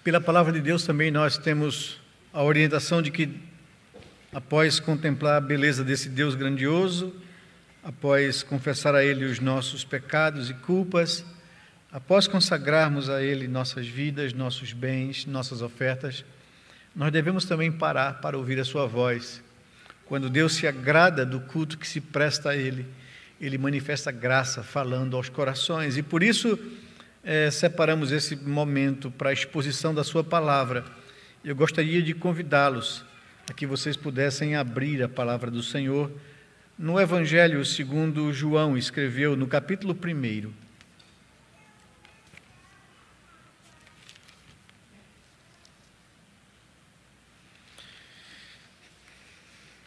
Pela palavra de Deus também nós temos a orientação de que, após contemplar a beleza desse Deus grandioso, após confessar a Ele os nossos pecados e culpas, após consagrarmos a Ele nossas vidas, nossos bens, nossas ofertas, nós devemos também parar para ouvir a sua voz. Quando Deus se agrada do culto que se presta a Ele, Ele manifesta graça falando aos corações. E por isso separamos esse momento para a exposição da sua palavra. Eu gostaria de convidá-los a que vocês pudessem abrir a palavra do Senhor no Evangelho segundo João escreveu, no capítulo 1.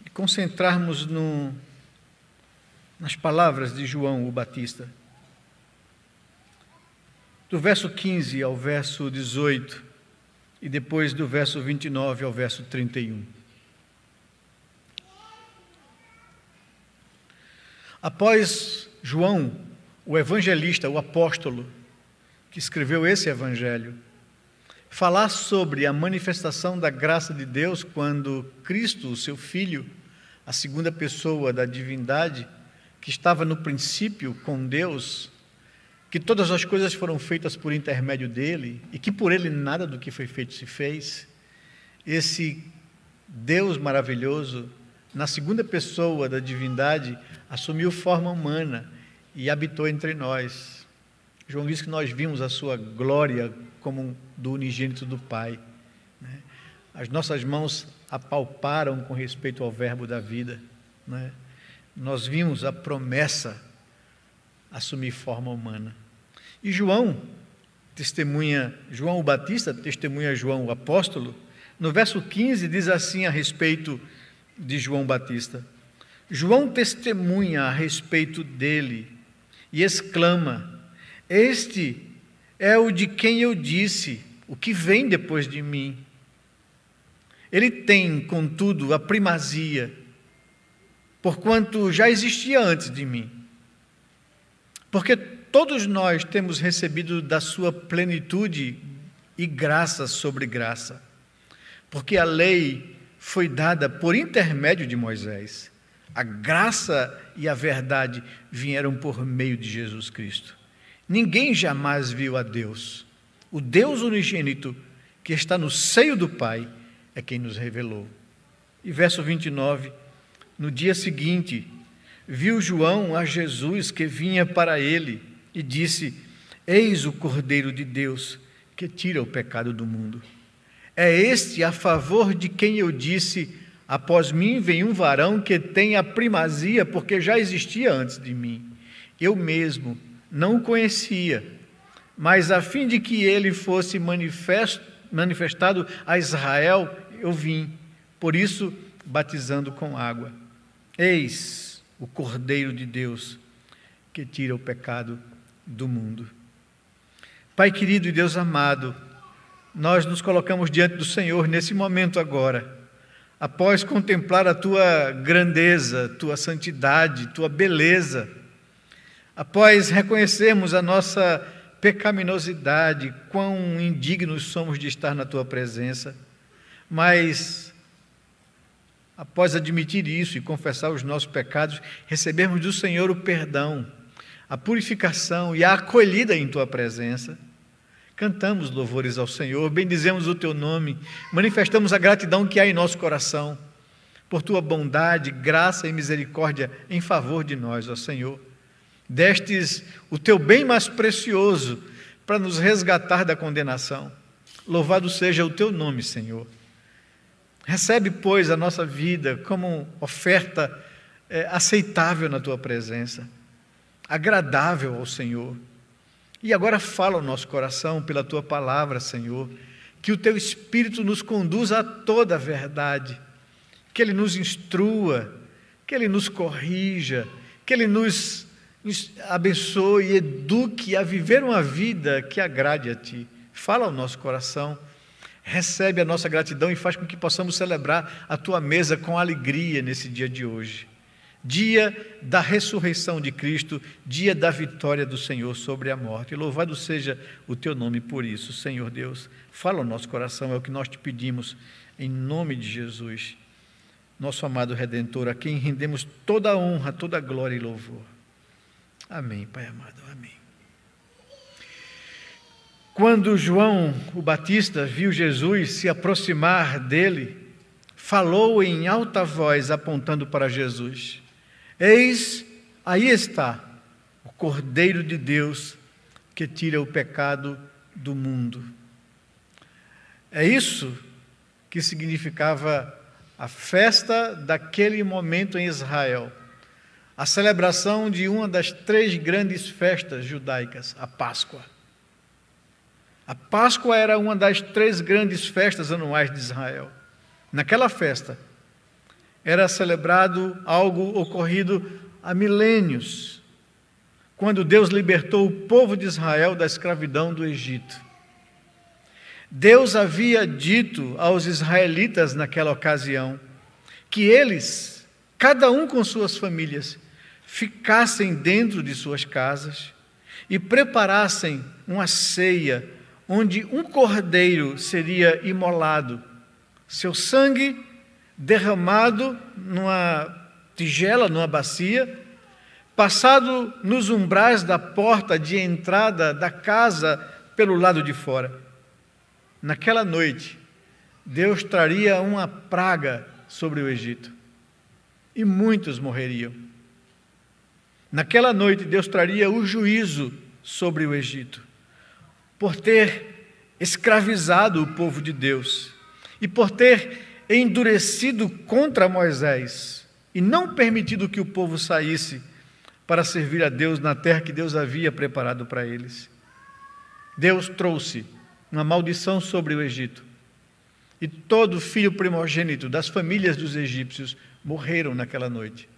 E concentrarmos nas palavras de João o Batista. Do verso 15 ao verso 18, e depois do verso 29 ao verso 31. Após João, o evangelista, o apóstolo, que escreveu esse evangelho, falar sobre a manifestação da graça de Deus quando Cristo, o seu Filho, a segunda pessoa da divindade, que estava no princípio com Deus, que todas as coisas foram feitas por intermédio dele e que por ele nada do que foi feito se fez, esse Deus maravilhoso, na segunda pessoa da divindade, assumiu forma humana e habitou entre nós. João diz que nós vimos a sua glória como do unigênito do Pai. As nossas mãos apalparam com respeito ao verbo da vida. Nós vimos a promessa assumir forma humana. E João o Batista testemunha João o apóstolo, no verso 15 diz assim a respeito de João Batista: João testemunha a respeito dele e exclama: este é o de quem eu disse, o que vem depois de mim. Ele tem, contudo, a primazia, porquanto já existia antes de mim. Porque todos nós temos recebido da sua plenitude e graça sobre graça. Porque a lei foi dada por intermédio de Moisés. A graça e a verdade vieram por meio de Jesus Cristo. Ninguém jamais viu a Deus. O Deus unigênito, que está no seio do Pai, é quem nos revelou. E verso 29, no dia seguinte, viu João a Jesus que vinha para ele e disse: eis o Cordeiro de Deus que tira o pecado do mundo. É este a favor de quem eu disse: após mim vem um varão que tem a primazia, porque já existia antes de mim. Eu mesmo não o conhecia, mas a fim de que ele fosse manifestado a Israel, eu vim, por isso batizando com água. Eis o Cordeiro de Deus que tira o pecado do mundo. Pai querido e Deus amado, nós nos colocamos diante do Senhor nesse momento agora, após contemplar a Tua grandeza, Tua santidade, Tua beleza, após reconhecermos a nossa pecaminosidade, quão indignos somos de estar na Tua presença, mas após admitir isso e confessar os nossos pecados, recebermos do Senhor o perdão, a purificação e a acolhida em Tua presença, cantamos louvores ao Senhor, bendizemos o Teu nome, manifestamos a gratidão que há em nosso coração, por Tua bondade, graça e misericórdia em favor de nós, ó Senhor. Destes o Teu bem mais precioso para nos resgatar da condenação. Louvado seja o Teu nome, Senhor. Recebe, pois, a nossa vida como oferta aceitável na Tua presença, agradável ao Senhor. E agora fala ao nosso coração pela Tua palavra, Senhor, que o Teu Espírito nos conduza a toda a verdade, que Ele nos instrua, que Ele nos corrija, que Ele nos abençoe e eduque a viver uma vida que agrade a Ti. Fala ao nosso coração, recebe a nossa gratidão e faz com que possamos celebrar a Tua mesa com alegria nesse dia de hoje. dia da ressurreição de Cristo, dia da vitória do Senhor sobre a morte. E louvado seja o teu nome por isso, Senhor Deus. Fala ao nosso coração, é o que nós te pedimos, em nome de Jesus, nosso amado Redentor, a quem rendemos toda a honra, toda a glória e louvor. Amém, Pai amado, amém. Quando João o Batista viu Jesus se aproximar dele, falou em alta voz, apontando para Jesus: eis, aí está, o Cordeiro de Deus que tira o pecado do mundo. É isso que significava a festa daquele momento em Israel, a celebração de uma das 3 grandes festas judaicas, a Páscoa. A Páscoa era uma das 3 grandes festas anuais de Israel. Naquela festa, era celebrado algo ocorrido há milênios, quando Deus libertou o povo de Israel da escravidão do Egito. Deus havia dito aos israelitas naquela ocasião que eles, cada um com suas famílias, ficassem dentro de suas casas e preparassem uma ceia onde um cordeiro seria imolado, seu sangue derramado numa tigela, numa bacia, passado nos umbrais da porta de entrada da casa pelo lado de fora. Naquela noite, Deus traria uma praga sobre o Egito e muitos morreriam. Naquela noite, Deus traria o juízo sobre o Egito, por ter escravizado o povo de Deus e por ter endurecido contra Moisés e não permitido que o povo saísse para servir a Deus na terra que Deus havia preparado para eles. Deus trouxe uma maldição sobre o Egito e todo filho primogênito das famílias dos egípcios morreram naquela noite.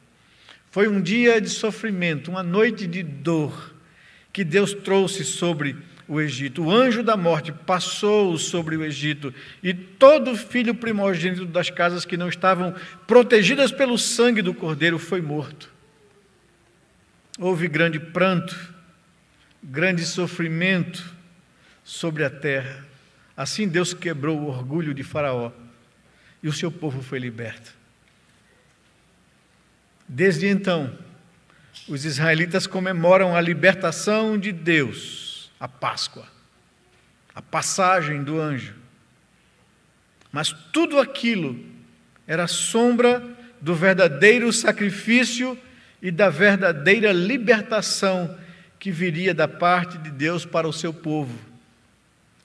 Foi um dia de sofrimento, uma noite de dor que Deus trouxe sobre o Egito. O anjo da morte passou sobre o Egito e todo filho primogênito das casas que não estavam protegidas pelo sangue do Cordeiro foi morto. Houve grande pranto, grande sofrimento sobre a terra. Assim Deus quebrou o orgulho de Faraó e o seu povo foi liberto. Desde então, os israelitas comemoram a libertação de Deus, a Páscoa, a passagem do anjo. Mas tudo aquilo era sombra do verdadeiro sacrifício e da verdadeira libertação que viria da parte de Deus para o seu povo.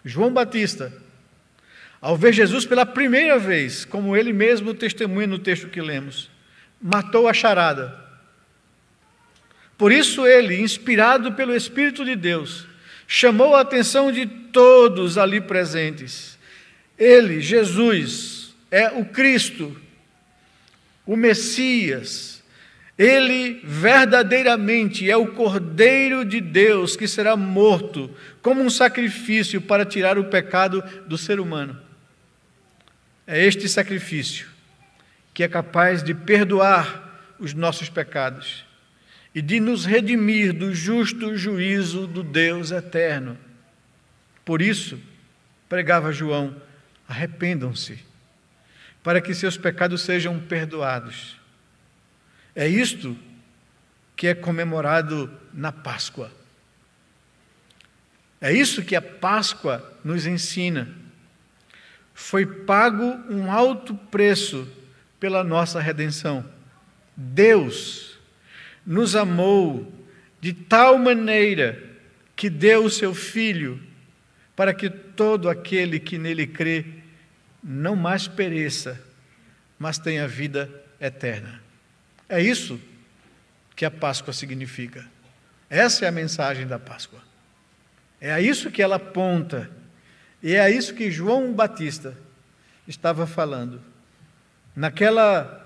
João Batista, ao ver Jesus pela primeira vez, como ele mesmo testemunha no texto que lemos, matou a charada. Por isso ele, inspirado pelo Espírito de Deus, chamou a atenção de todos ali presentes. Ele, Jesus, é o Cristo, o Messias. Ele verdadeiramente é o Cordeiro de Deus que será morto como um sacrifício para tirar o pecado do ser humano. É este sacrifício que é capaz de perdoar os nossos pecados e de nos redimir do justo juízo do Deus eterno. Por isso, pregava João, arrependam-se, para que seus pecados sejam perdoados. É isto que é comemorado na Páscoa. É isso que a Páscoa nos ensina. Foi pago um alto preço pela nossa redenção. Deus nos amou de tal maneira que deu o seu Filho para que todo aquele que nele crê não mais pereça, mas tenha vida eterna. É isso que a Páscoa significa. Essa é a mensagem da Páscoa. É a isso que ela aponta. E é a isso que João Batista estava falando. Naquela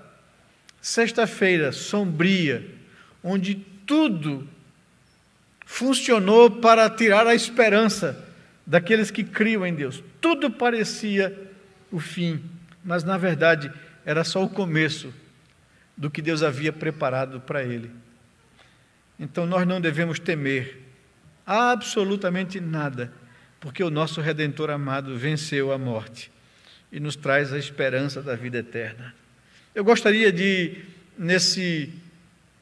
sexta-feira sombria, onde tudo funcionou para tirar a esperança daqueles que criam em Deus. Tudo parecia o fim, mas na verdade era só o começo do que Deus havia preparado para ele. Então nós não devemos temer absolutamente nada, porque o nosso Redentor amado venceu a morte e nos traz a esperança da vida eterna. Eu gostaria de, nesse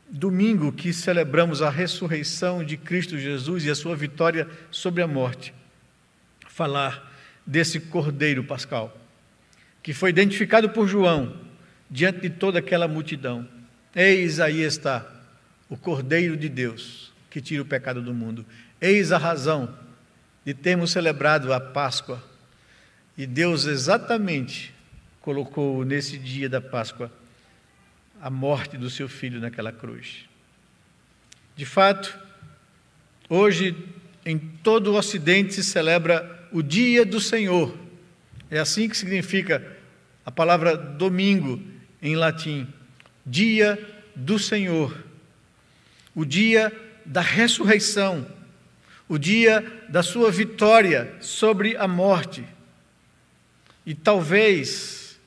domingo que celebramos a ressurreição de Cristo Jesus e a sua vitória sobre a morte, falar desse Cordeiro Pascal, que foi identificado por João diante de toda aquela multidão. Eis aí está o Cordeiro de Deus que tira o pecado do mundo. Eis a razão de termos celebrado a Páscoa. E Deus exatamente colocou nesse dia da Páscoa a morte do seu Filho naquela cruz. De fato, hoje em todo o Ocidente se celebra o Dia do Senhor. É assim que significa a palavra domingo em latim. Dia do Senhor. O dia da ressurreição. O dia da sua vitória sobre a morte. E talvez,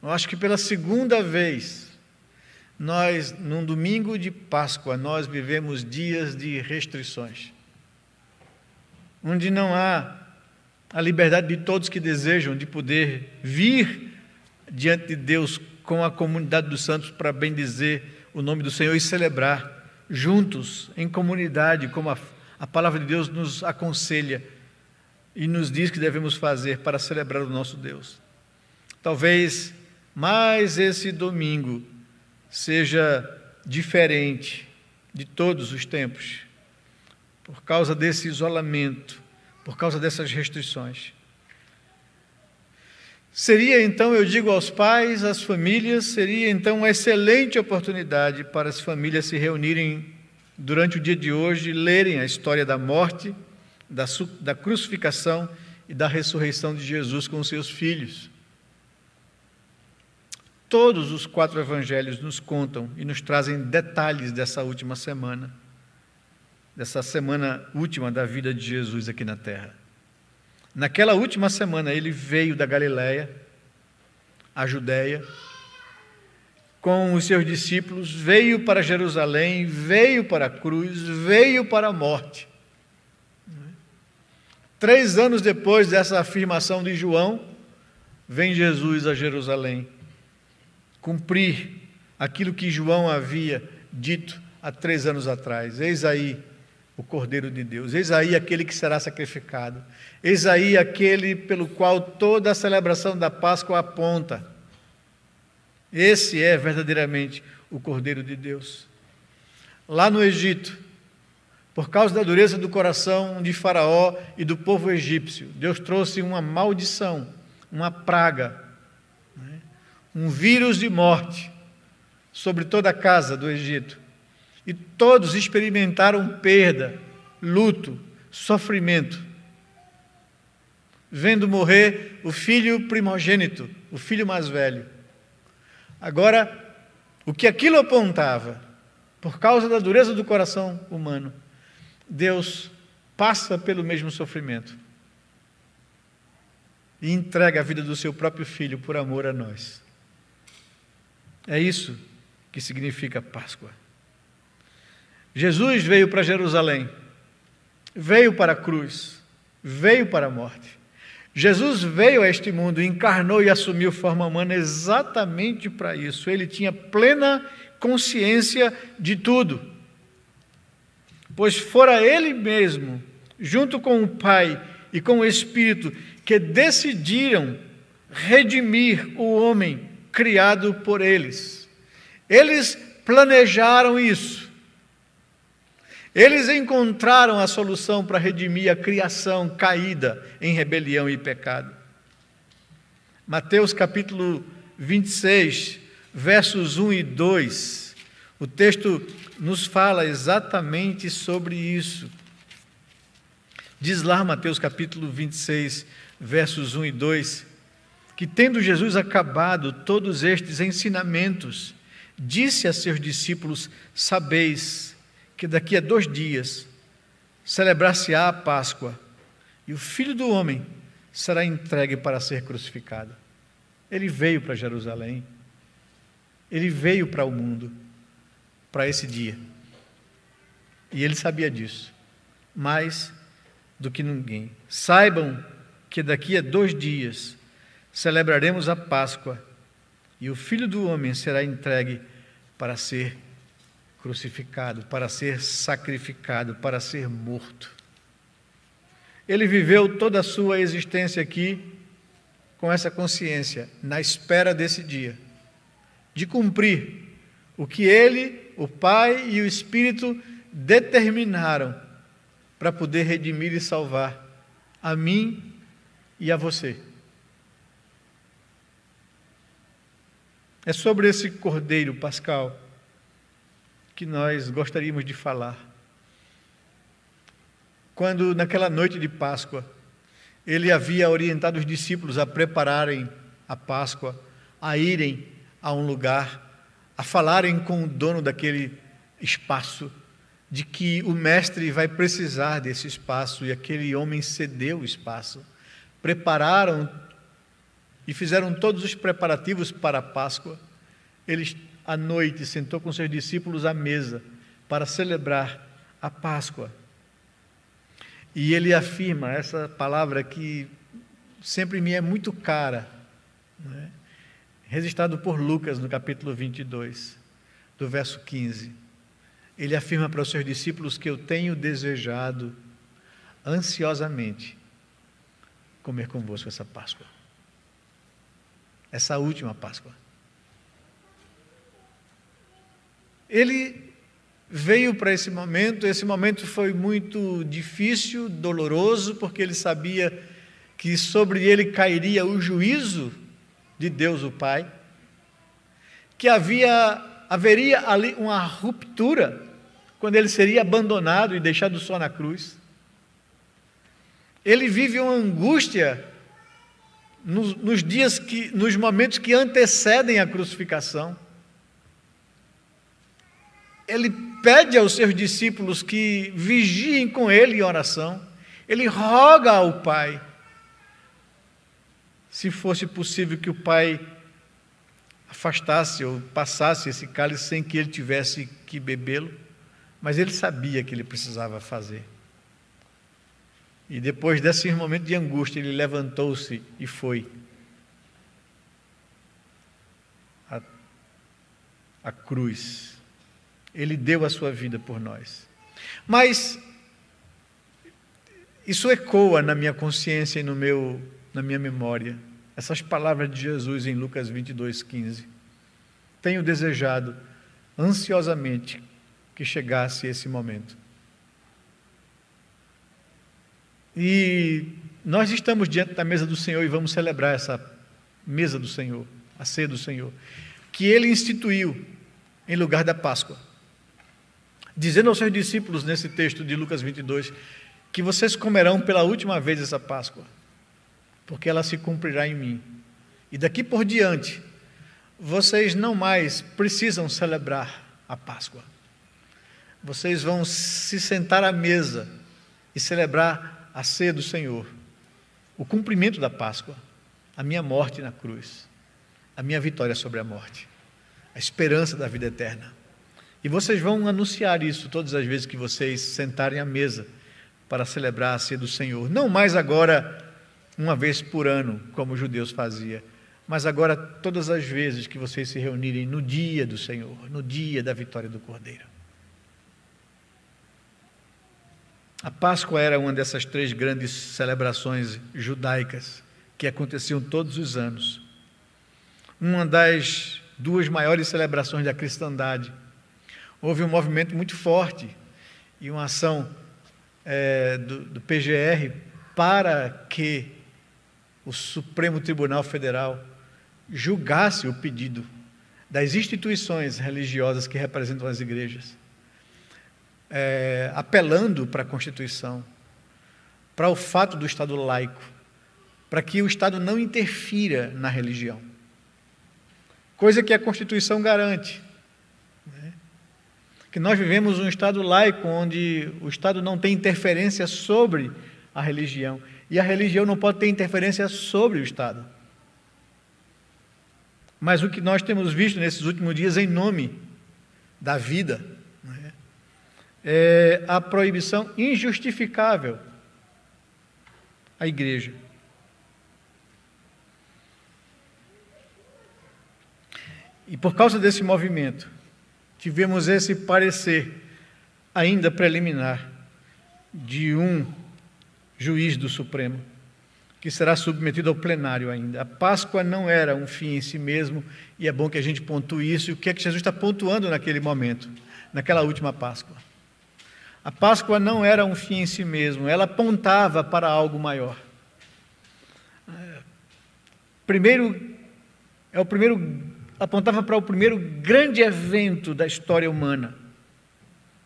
eu acho que pela segunda vez, nós, num domingo de Páscoa, nós vivemos dias de restrições, onde não há a liberdade de todos que desejam de poder vir diante de Deus com a comunidade dos santos para bendizer o nome do Senhor e celebrar juntos, em comunidade, como a palavra de Deus nos aconselha e nos diz que devemos fazer para celebrar o nosso Deus. Talvez mais esse domingo seja diferente de todos os tempos, por causa desse isolamento, por causa dessas restrições. Seria então, eu digo aos pais, às famílias, seria então uma excelente oportunidade para as famílias se reunirem durante o dia de hoje, lerem a história da morte, da crucificação e da ressurreição de Jesus com os seus filhos. Todos os 4 evangelhos nos contam e nos trazem detalhes dessa última semana, dessa semana última da vida de Jesus aqui na terra. Naquela última semana, ele veio da Galileia, a Judéia, com os seus discípulos, veio para Jerusalém, veio para a cruz, veio para a morte. 3 anos depois dessa afirmação de João, vem Jesus a Jerusalém, cumprir aquilo que João havia dito há 3 anos atrás. Eis aí o Cordeiro de Deus, eis aí aquele que será sacrificado, eis aí aquele pelo qual toda a celebração da Páscoa aponta. Esse é verdadeiramente o Cordeiro de Deus. Lá no Egito, por causa da dureza do coração de Faraó e do povo egípcio, Deus trouxe uma maldição, uma praga, um vírus de morte sobre toda a casa do Egito. E todos experimentaram perda, luto, sofrimento, vendo morrer o filho primogênito, o filho mais velho. Agora, o que aquilo apontava, por causa da dureza do coração humano, Deus passa pelo mesmo sofrimento e entrega a vida do seu próprio filho por amor a nós. É isso que significa Páscoa. Jesus veio para Jerusalém, veio para a cruz, veio para a morte. Jesus veio a este mundo, encarnou e assumiu forma humana exatamente para isso. Ele tinha plena consciência de tudo, pois fora Ele mesmo, junto com o Pai e com o Espírito, que decidiram redimir o homem criado por eles. Eles planejaram isso. Eles encontraram a solução para redimir a criação caída em rebelião e pecado. Mateus capítulo 26, versos 1 e 2, o texto nos fala exatamente sobre isso. Diz lá, Mateus capítulo 26, versos 1 e 2, que tendo Jesus acabado todos estes ensinamentos, disse a seus discípulos: sabeis que daqui a 2 dias celebrar-se-á a Páscoa, e o Filho do Homem será entregue para ser crucificado. Ele veio para Jerusalém, Ele veio para o mundo, para esse dia. E ele sabia disso, mais do que ninguém. Saibam que daqui a 2 dias celebraremos a Páscoa e o Filho do Homem será entregue para ser crucificado, para ser sacrificado, para ser morto. Ele viveu toda a sua existência aqui com essa consciência, na espera desse dia, de cumprir o que ele, o Pai e o Espírito determinaram para poder redimir e salvar a mim e a você. É sobre esse Cordeiro Pascal que nós gostaríamos de falar. Quando, naquela noite de Páscoa, ele havia orientado os discípulos a prepararem a Páscoa, a irem a um lugar, a falarem com o dono daquele espaço, de que o mestre vai precisar desse espaço, e aquele homem cedeu o espaço. Prepararam e fizeram todos os preparativos para a Páscoa. Ele, à noite, sentou com seus discípulos à mesa para celebrar a Páscoa. E ele afirma essa palavra que sempre me é muito cara, né? Registrado por Lucas no capítulo 22, do verso 15. Ele afirma para os seus discípulos que eu tenho desejado ansiosamente comer convosco essa Páscoa, essa última Páscoa. Ele veio para esse momento foi muito difícil, doloroso, porque ele sabia que sobre ele cairia o juízo de Deus o Pai, que haveria ali uma ruptura, quando ele seria abandonado e deixado só na cruz. Ele vive uma angústia nos momentos que antecedem a crucificação. Ele pede aos seus discípulos que vigiem com ele em oração. Ele roga ao Pai, se fosse possível, que o Pai afastasse ou passasse esse cálice sem que ele tivesse que bebê-lo, mas ele sabia que ele precisava fazer. E depois desse momento de angústia, ele levantou-se e foi à cruz. Ele deu a sua vida por nós. Mas isso ecoa na minha consciência e na minha memória, essas palavras de Jesus em Lucas 22, 15. Tenho desejado ansiosamente que chegasse esse momento. E nós estamos diante da mesa do Senhor e vamos celebrar essa mesa do Senhor, a ceia do Senhor, que Ele instituiu em lugar da Páscoa, dizendo aos seus discípulos nesse texto de Lucas 22, que vocês comerão pela última vez essa Páscoa, porque ela se cumprirá em mim. E daqui por diante, vocês não mais precisam celebrar a Páscoa. Vocês vão se sentar à mesa e celebrar a ceia do Senhor, o cumprimento da Páscoa, a minha morte na cruz, a minha vitória sobre a morte, a esperança da vida eterna. E vocês vão anunciar isso todas as vezes que vocês sentarem à mesa para celebrar a ceia do Senhor. Não mais agora, uma vez por ano, como os judeus faziam, mas agora todas as vezes que vocês se reunirem no dia do Senhor, no dia da vitória do Cordeiro. A Páscoa era uma dessas 3 grandes celebrações judaicas que aconteciam todos os anos. Uma das 2 maiores celebrações da cristandade. Houve um movimento muito forte e uma ação do PGR para que o Supremo Tribunal Federal julgasse o pedido das instituições religiosas que representam as igrejas, apelando para a Constituição, para o fato do Estado laico, para que o Estado não interfira na religião, coisa que a Constituição garante, né? Que nós vivemos um Estado laico, onde o Estado não tem interferência sobre a religião, e a religião não pode ter interferência sobre o Estado. Mas o que nós temos visto nesses últimos dias em nome da vida, né, é a proibição injustificável à igreja. E por causa desse movimento, tivemos esse parecer ainda preliminar de um juiz do Supremo, que será submetido ao plenário ainda. A Páscoa não era um fim em si mesmo, e é bom que a gente pontue isso. E o que é que Jesus está pontuando naquele momento, naquela última Páscoa? A Páscoa não era um fim em si mesmo, ela apontava para algo maior. Apontava para o primeiro grande evento da história humana.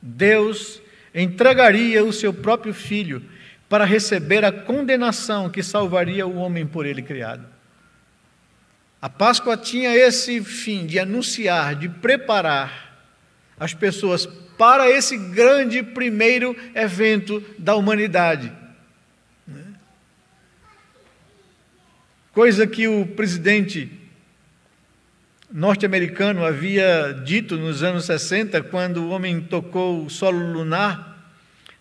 Deus entregaria o seu próprio Filho para receber a condenação que salvaria o homem por ele criado. A Páscoa tinha esse fim de anunciar, de preparar as pessoas para esse grande primeiro evento da humanidade. Coisa que o presidente norte-americano havia dito nos anos 60, quando o homem tocou o solo lunar,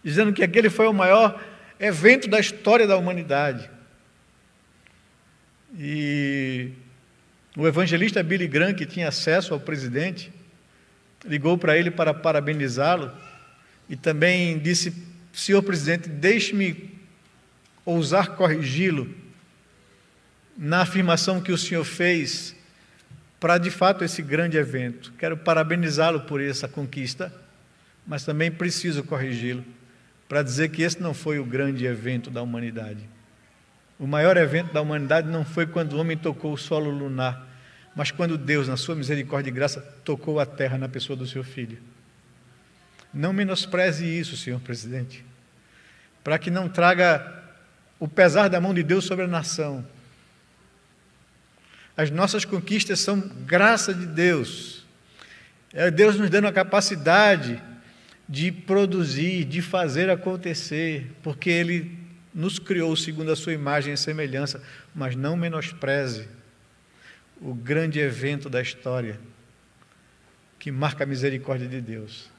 dizendo que aquele foi o maior evento da história da humanidade. E o evangelista Billy Graham, que tinha acesso ao presidente, ligou para ele para parabenizá-lo e também disse: senhor presidente, deixe-me ousar corrigi-lo na afirmação que o senhor fez para, de fato, esse grande evento. Quero parabenizá-lo por essa conquista, mas também preciso corrigi-lo para dizer que esse não foi o grande evento da humanidade. O maior evento da humanidade não foi quando o homem tocou o solo lunar, mas quando Deus, na sua misericórdia e graça, tocou a terra na pessoa do seu Filho. Não menospreze isso, senhor presidente, para que não traga o pesar da mão de Deus sobre a nação. As nossas conquistas são graça de Deus. É Deus nos dando a capacidade de produzir, de fazer acontecer, porque Ele nos criou segundo a sua imagem e semelhança. Mas não menospreze o grande evento da história que marca a misericórdia de Deus.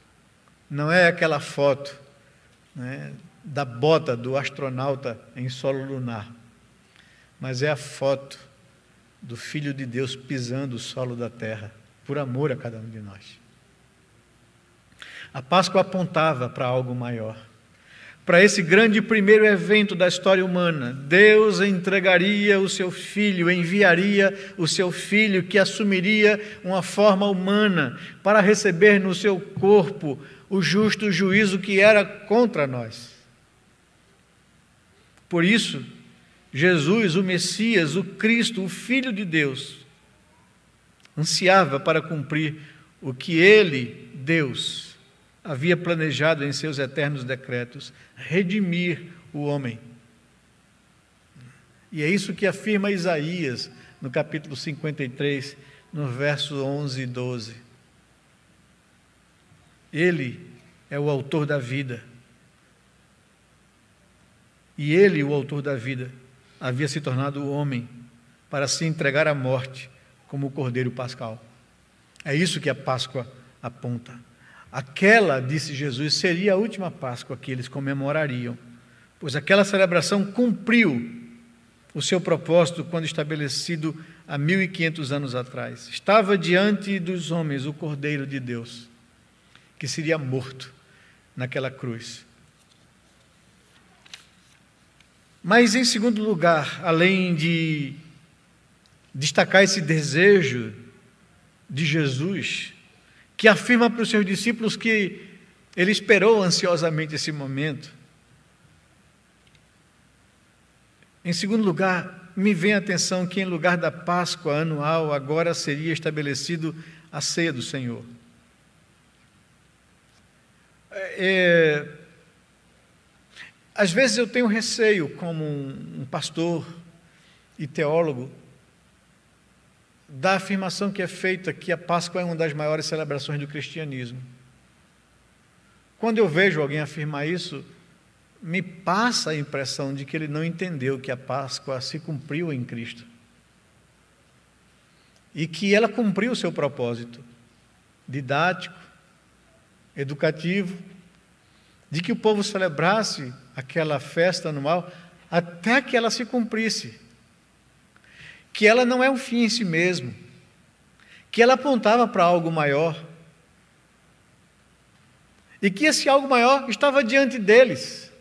Não é aquela foto, né, da bota do astronauta em solo lunar, mas é a foto do Filho de Deus pisando o solo da terra, por amor a cada um de nós. A Páscoa apontava para algo maior, para esse grande primeiro evento da história humana. Deus entregaria o seu Filho, enviaria o seu Filho, que assumiria uma forma humana, para receber no seu corpo o justo juízo que era contra nós. Por isso, Jesus, o Messias, o Cristo, o Filho de Deus, ansiava para cumprir o que Ele, Deus, havia planejado em seus eternos decretos: redimir o homem. E é isso que afirma Isaías, no capítulo 53, no verso 11 e 12. Ele é o autor da vida. E Ele, o autor da vida, havia se tornado homem para se entregar à morte como o Cordeiro Pascal. É isso que a Páscoa aponta. Aquela, disse Jesus, seria a última Páscoa que eles comemorariam, pois aquela celebração cumpriu o seu propósito quando estabelecido há 1500 anos atrás. Estava diante dos homens o Cordeiro de Deus, que seria morto naquela cruz. Mas, em segundo lugar, além de destacar esse desejo de Jesus, que afirma para os seus discípulos que ele esperou ansiosamente esse momento, em segundo lugar, me vem a atenção que, em lugar da Páscoa anual, agora seria estabelecido a ceia do Senhor. Às vezes eu tenho receio, como um pastor e teólogo, da afirmação que é feita que a Páscoa é uma das maiores celebrações do cristianismo. Quando eu vejo alguém afirmar isso, me passa a impressão de que ele não entendeu que a Páscoa se cumpriu em Cristo. e que ela cumpriu o seu propósito didático, educativo, de que o povo celebrasse aquela festa anual até que ela se cumprisse, que ela não é um fim em si mesmo, que ela apontava para algo maior, e que esse algo maior estava diante deles,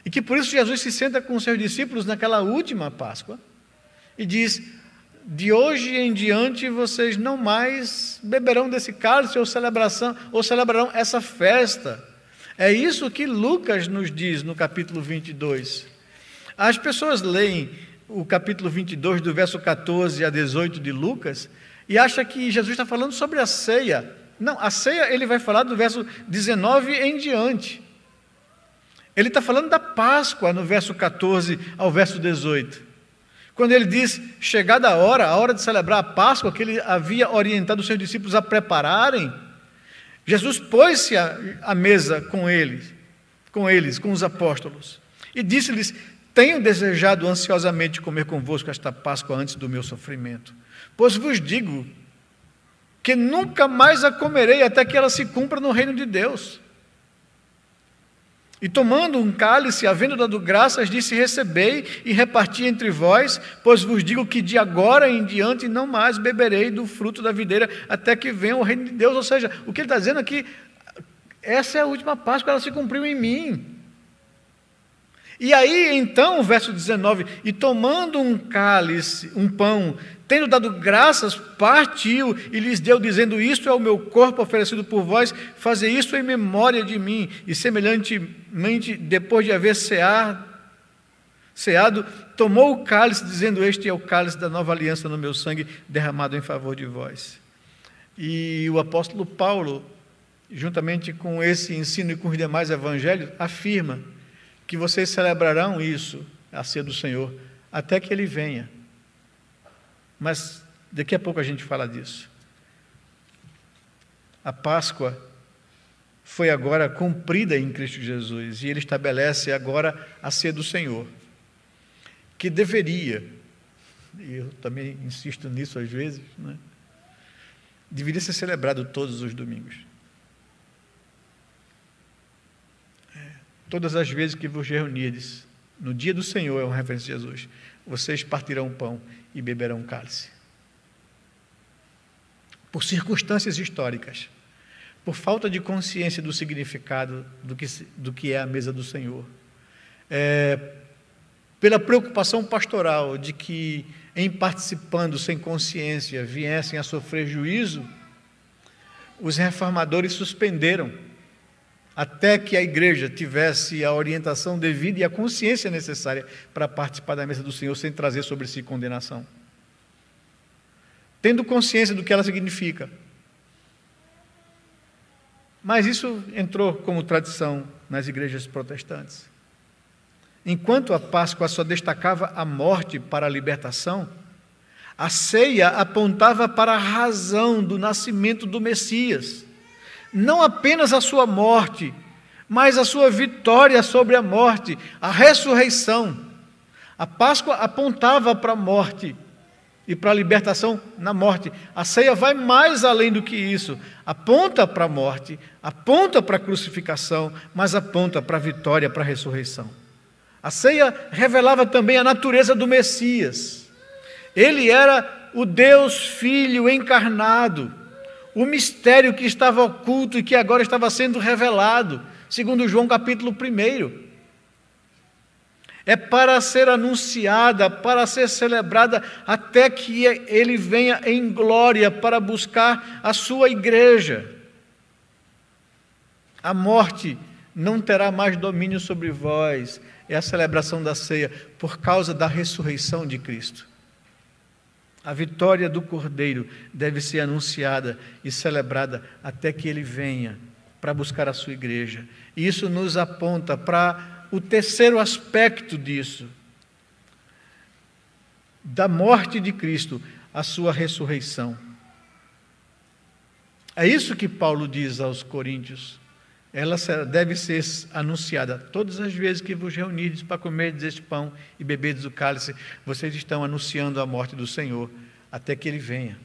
e que por isso Jesus se senta com os seus discípulos naquela última Páscoa e diz: de hoje em diante vocês não mais beberão desse cálice ou celebrarão essa festa. É isso que Lucas nos diz no capítulo 22. As pessoas leem o capítulo 22, do verso 14 a 18 de Lucas, e acham que Jesus está falando sobre a ceia. Não, a ceia ele vai falar do verso 19 em diante. Ele está falando da Páscoa no verso 14 ao verso 18. Quando ele diz, chegada a hora de celebrar a Páscoa, que ele havia orientado os seus discípulos a prepararem, Jesus pôs-se à mesa com eles, com os apóstolos, e disse-lhes: tenho desejado ansiosamente comer convosco esta Páscoa antes do meu sofrimento, pois vos digo que nunca mais a comerei até que ela se cumpra no reino de Deus. E tomando um cálice, havendo dado graças, disse: recebei e reparti entre vós, pois vos digo que de agora em diante não mais beberei do fruto da videira, até que venha o reino de Deus. Ou seja, o que ele está dizendo aqui, essa é a última Páscoa, ela se cumpriu em mim. E aí, então, o verso 19, e tomando um cálice, um pão, tendo dado graças, partiu e lhes deu, dizendo: isto é o meu corpo oferecido por vós, fazei isso em memória de mim. E semelhantemente, depois de haver ceado, tomou o cálice, dizendo: este é o cálice da nova aliança no meu sangue, derramado em favor de vós. E o apóstolo Paulo, juntamente com esse ensino e com os demais evangelhos, afirma que vocês celebrarão isso, a ceia do Senhor, até que Ele venha. Mas daqui a pouco a gente fala disso. A Páscoa foi agora cumprida em Cristo Jesus, e Ele estabelece agora a ceia do Senhor, que deveria, e eu também insisto nisso às vezes, né, deveria ser celebrado todos os domingos. Todas as vezes que vos reunirdes, no dia do Senhor, é uma referência a Jesus, vocês partirão pão e beberão cálice. Por circunstâncias históricas, por falta de consciência do significado do que é a mesa do Senhor, pela preocupação pastoral de que, em participando sem consciência, viessem a sofrer juízo, os reformadores suspenderam até que a igreja tivesse a orientação devida e a consciência necessária para participar da mesa do Senhor sem trazer sobre si condenação. Tendo consciência do que ela significa. Mas isso entrou como tradição nas igrejas protestantes. Enquanto a Páscoa só destacava a morte para a libertação, a ceia apontava para a razão do nascimento do Messias. Não apenas a sua morte, mas a sua vitória sobre a morte, a ressurreição. A Páscoa apontava para a morte e para a libertação na morte. A ceia vai mais além do que isso. Aponta para a morte, aponta para a crucificação, mas aponta para a vitória, para a ressurreição. A ceia revelava também a natureza do Messias. Ele era o Deus Filho encarnado, o mistério que estava oculto e que agora estava sendo revelado, segundo João capítulo 1. É para ser anunciada, para ser celebrada, até que Ele venha em glória para buscar a sua igreja. A morte não terá mais domínio sobre vós. É a celebração da ceia, por causa da ressurreição de Cristo. A vitória do Cordeiro deve ser anunciada e celebrada até que Ele venha para buscar a sua igreja. E isso nos aponta para o terceiro aspecto disso, da morte de Cristo, a sua ressurreição. É isso que Paulo diz aos Coríntios. Ela deve ser anunciada todas as vezes que vos reunirdes para comerdes este pão e beberdes o cálice, vocês estão anunciando a morte do Senhor, até que Ele venha.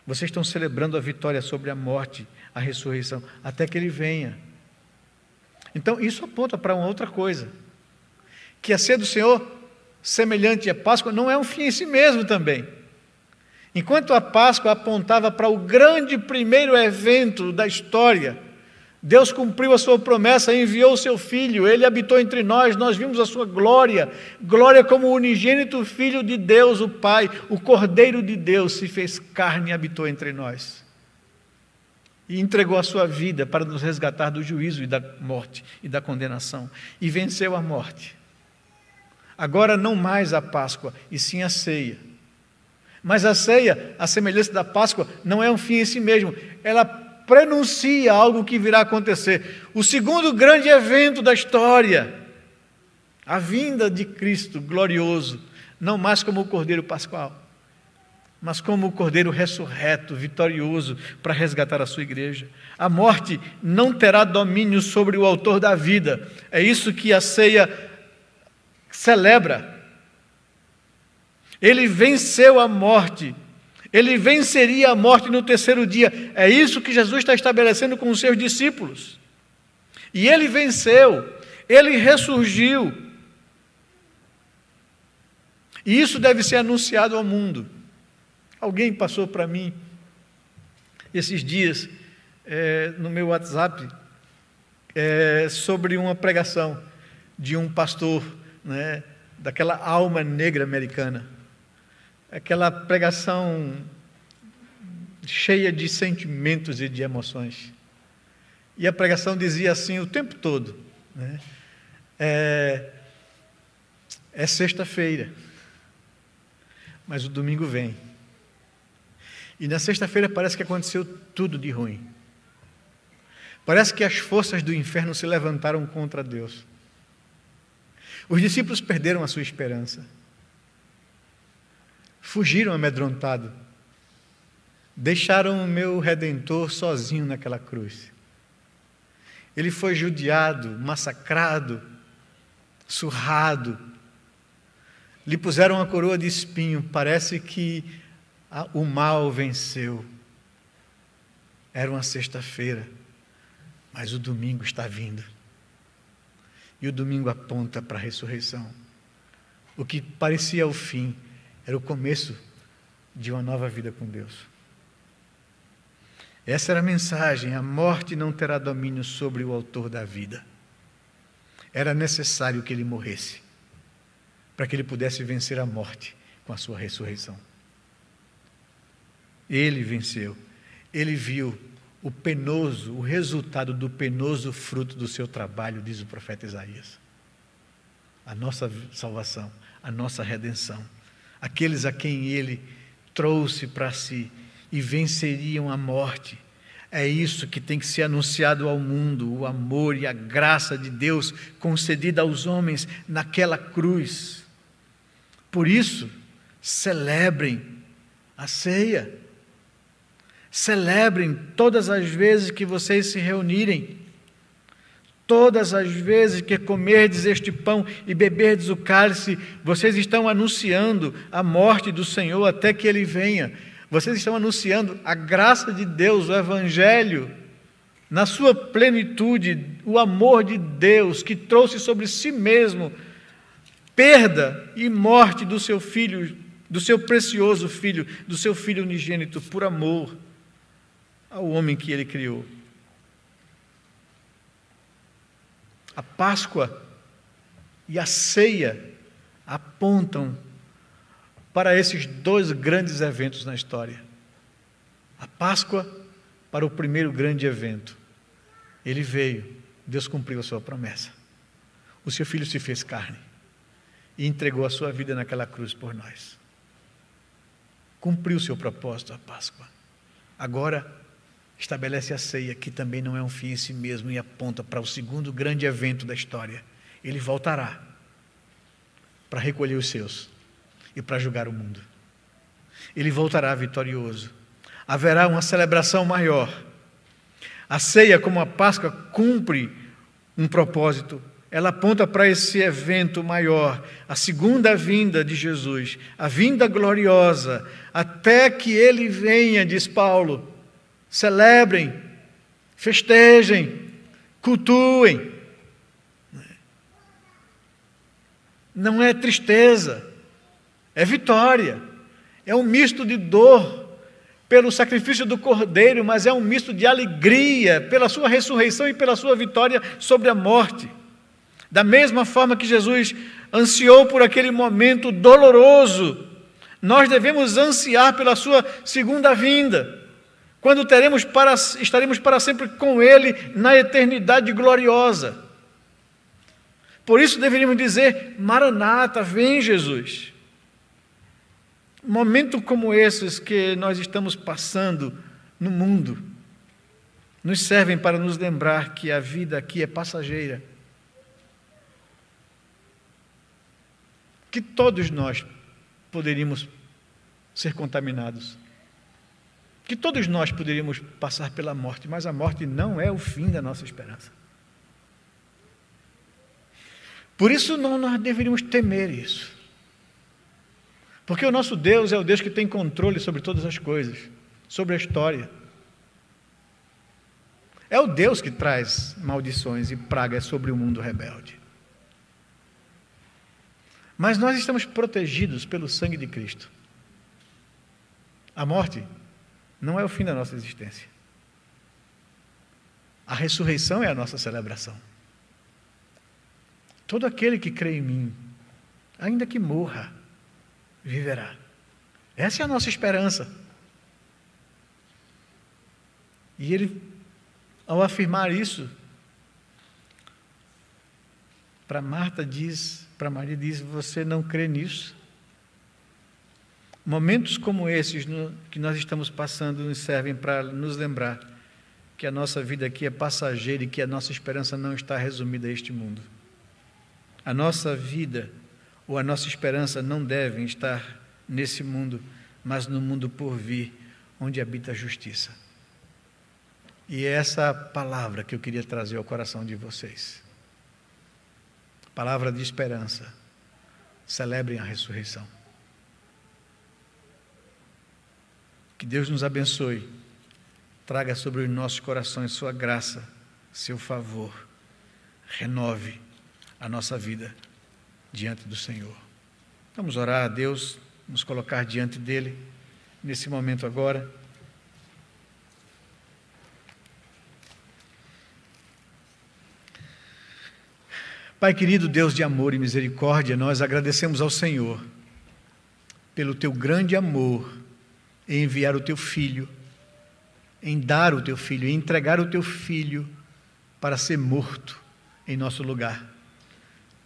Vocês estão celebrando a vitória sobre a morte, a ressurreição, até que Ele venha. Então, isso aponta para uma outra coisa, que a ceia do Senhor, semelhante à Páscoa, não é um fim em si mesmo também. Enquanto a Páscoa apontava para o grande primeiro evento da história, Deus cumpriu a sua promessa, enviou o seu Filho, Ele habitou entre nós, nós vimos a sua glória, glória como o unigênito Filho de Deus, o Pai, o Cordeiro de Deus, se fez carne e habitou entre nós. E entregou a sua vida para nos resgatar do juízo e da morte e da condenação, e venceu a morte. Agora não mais a Páscoa, e sim a ceia. Mas a ceia, a semelhança da Páscoa, não é um fim em si mesmo, ela prenuncia algo que virá a acontecer. O segundo grande evento da história, a vinda de Cristo glorioso, não mais como o Cordeiro Pascual, mas como o Cordeiro ressurreto, vitorioso, para resgatar a sua igreja. A morte não terá domínio sobre o autor da vida. É isso que a ceia celebra. Ele venceu a morte. Ele venceria a morte no terceiro dia. É isso que Jesus está estabelecendo com os seus discípulos. E Ele venceu. Ele ressurgiu. E isso deve ser anunciado ao mundo. Alguém passou para mim, esses dias, no meu WhatsApp, sobre uma pregação de um pastor, né, daquela alma negra americana. Aquela pregação cheia de sentimentos e de emoções. E a pregação dizia assim o tempo todo, né? É sexta-feira, mas o domingo vem. E na sexta-feira parece que aconteceu tudo de ruim. Parece que as forças do inferno se levantaram contra Deus. Os discípulos perderam a sua esperança. Fugiram amedrontados. Deixaram o meu Redentor sozinho naquela cruz. Ele foi judiado, massacrado, surrado. Lhe puseram uma coroa de espinho. Parece que o mal venceu. Era uma sexta-feira, mas o domingo está vindo. E o domingo aponta para a ressurreição. O que parecia o fim era o começo de uma nova vida com Deus. Essa era a mensagem: a morte não terá domínio sobre o autor da vida. Era necessário que ele morresse, para que ele pudesse vencer a morte com a sua ressurreição. Ele venceu, ele viu o resultado do penoso fruto do seu trabalho, diz o profeta Isaías. A nossa salvação, a nossa redenção. Aqueles a quem ele trouxe para si e venceriam a morte. É isso que tem que ser anunciado ao mundo, o amor e a graça de Deus concedida aos homens naquela cruz. Por isso, celebrem a ceia. Celebrem todas as vezes que vocês se reunirem. Todas as vezes que comerdes este pão e beberdes o cálice, vocês estão anunciando a morte do Senhor até que Ele venha. Vocês estão anunciando a graça de Deus, o Evangelho, na sua plenitude, o amor de Deus que trouxe sobre si mesmo perda e morte do seu Filho, do seu precioso Filho, do seu Filho unigênito, por amor ao homem que Ele criou. A Páscoa e a ceia apontam para esses dois grandes eventos na história. A Páscoa para o primeiro grande evento. Ele veio, Deus cumpriu a sua promessa. O seu Filho se fez carne e entregou a sua vida naquela cruz por nós. Cumpriu o seu propósito, a Páscoa. Agora estabelece a ceia, que também não é um fim em si mesmo, e aponta para o segundo grande evento da história. Ele voltará para recolher os seus e para julgar o mundo. Ele voltará vitorioso. Haverá uma celebração maior. A ceia, como a Páscoa, cumpre um propósito. ela aponta para esse evento maior, a segunda vinda de Jesus, a vinda gloriosa, até que ele venha, diz Paulo. Celebrem, festejem, cultuem. Não é tristeza, é vitória, é um misto de dor pelo sacrifício do Cordeiro, mas é um misto de alegria pela sua ressurreição e pela sua vitória sobre a morte. Da mesma forma que Jesus ansiou por aquele momento doloroso, nós devemos ansiar pela sua segunda vinda, quando estaremos para sempre com Ele na eternidade gloriosa. Por isso deveríamos dizer: Maranata, vem Jesus. Momentos como esses que nós estamos passando no mundo nos servem para nos lembrar que a vida aqui é passageira. Que todos nós poderíamos ser contaminados. Que todos nós poderíamos passar pela morte, mas a morte não é o fim da nossa esperança. Por isso não nós deveríamos temer isso. Porque o nosso Deus é o Deus que tem controle sobre todas as coisas, sobre a história. É o Deus que traz maldições e pragas sobre o mundo rebelde. Mas nós estamos protegidos pelo sangue de Cristo. A morte não é o fim da nossa existência. A ressurreição é a nossa celebração. Todo aquele que crê em mim, ainda que morra, viverá. Essa é a nossa esperança. E ele, ao afirmar isso, para Maria diz: você não crê nisso? Momentos como esses que nós estamos passando nos servem para nos lembrar que a nossa vida aqui é passageira e que a nossa esperança não está resumida a este mundo. A nossa vida ou a nossa esperança não devem estar nesse mundo, mas no mundo por vir, onde habita a justiça. E é essa palavra que eu queria trazer ao coração de vocês. Palavra de esperança. Celebrem a ressurreição. Que Deus nos abençoe. Traga sobre os nossos corações sua graça, seu favor. Renove a nossa vida diante do Senhor. Vamos orar a Deus, nos colocar diante dEle, nesse momento agora. Pai querido, Deus de amor e misericórdia, nós agradecemos ao Senhor pelo Teu grande amor em enviar o Teu Filho, em dar o Teu Filho, em entregar o Teu Filho para ser morto em nosso lugar,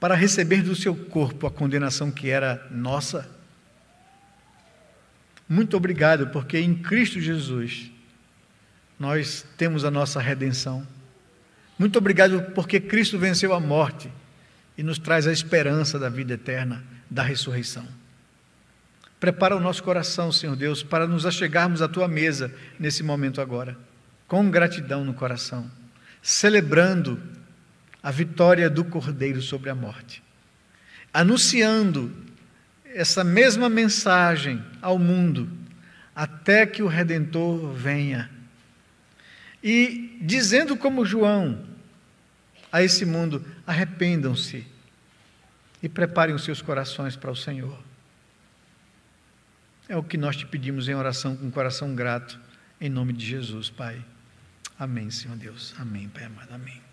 para receber do Seu corpo a condenação que era nossa. Muito obrigado, porque em Cristo Jesus nós temos a nossa redenção. Muito obrigado, porque Cristo venceu a morte e nos traz a esperança da vida eterna, da ressurreição. Prepara o nosso coração, Senhor Deus, para nos achegarmos à Tua mesa nesse momento agora, com gratidão no coração, celebrando a vitória do Cordeiro sobre a morte, anunciando essa mesma mensagem ao mundo, até que o Redentor venha, e dizendo como João a esse mundo: arrependam-se e preparem os seus corações para o Senhor. É o que nós te pedimos em oração, com um coração grato, em nome de Jesus, Pai. Amém, Senhor Deus. Amém, Pai amado. Amém.